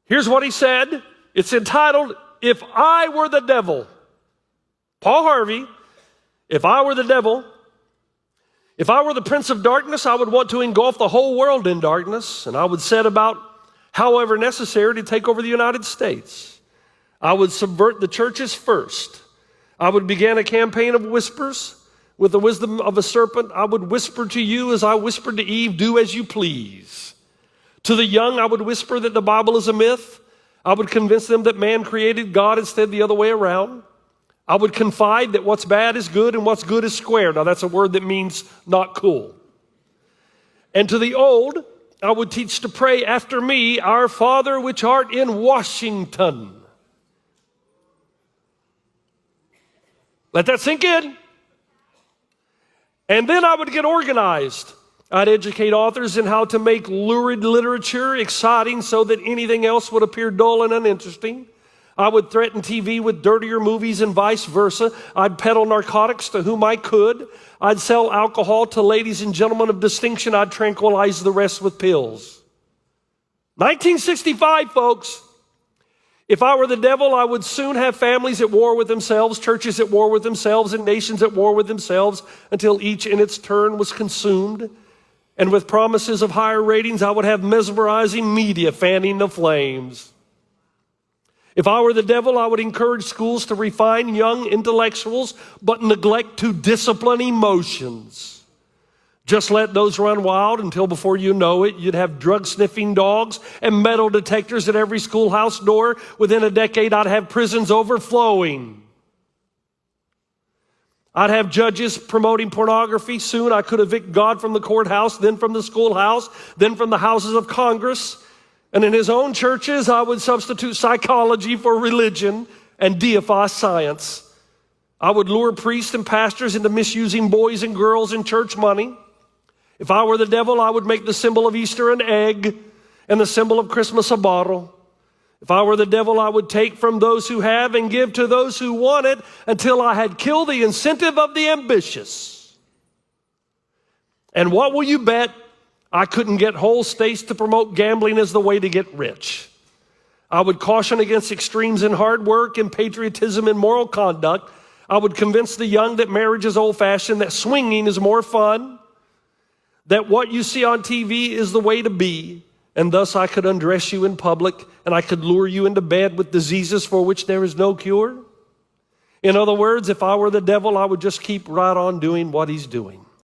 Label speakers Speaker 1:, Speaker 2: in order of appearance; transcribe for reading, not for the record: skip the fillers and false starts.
Speaker 1: Here's what he said. It's entitled, If I Were the Devil. Paul Harvey, if I were the devil, if I were the prince of darkness, I would want to engulf the whole world in darkness, and I would set about, however necessary, to take over the United States. I would subvert the churches first. I would begin a campaign of whispers. With the wisdom of a serpent, I would whisper to you as I whispered to Eve, do as you please. To the young, I would whisper that the Bible is a myth. I would convince them that man created God instead the other way around. I would confide that what's bad is good and what's good is square. Now that's a word that means not cool. And to the old, I would teach to pray after me, Our Father which art in Washington. Let that sink in. And then I would get organized. I'd educate authors in how to make lurid literature exciting so that anything else would appear dull and uninteresting. I would threaten TV with dirtier movies and vice versa. I'd peddle narcotics to whom I could. I'd sell alcohol to ladies and gentlemen of distinction. I'd tranquilize the rest with pills. 1965, folks. If I were the devil, I would soon have families at war with themselves, churches at war with themselves, and nations at war with themselves until each in its turn was consumed. And with promises of higher ratings, I would have mesmerizing media fanning the flames. If I were the devil, I would encourage schools to refine young intellectuals, but neglect to discipline emotions. Just let those run wild until before you know it, you'd have drug-sniffing dogs and metal detectors at every schoolhouse door. Within a decade, I'd have prisons overflowing. I'd have judges promoting pornography. Soon I could evict God from the courthouse, then from the schoolhouse, then from the houses of Congress. And in his own churches, I would substitute psychology for religion and deify science. I would lure priests and pastors into misusing boys and girls in church money. If I were the devil, I would make the symbol of Easter an egg and the symbol of Christmas a bottle. If I were the devil, I would take from those who have and give to those who want it until I had killed the incentive of the ambitious. And what will you bet? I couldn't get whole states to promote gambling as the way to get rich. I would caution against extremes in hard work and patriotism and moral conduct. I would convince the young that marriage is old-fashioned, that swinging is more fun, that what you see on TV is the way to be, and thus I could undress you in public and I could lure you into bed with diseases for which there is no cure. In other words, if I were the devil, I would just keep right on doing what he's doing.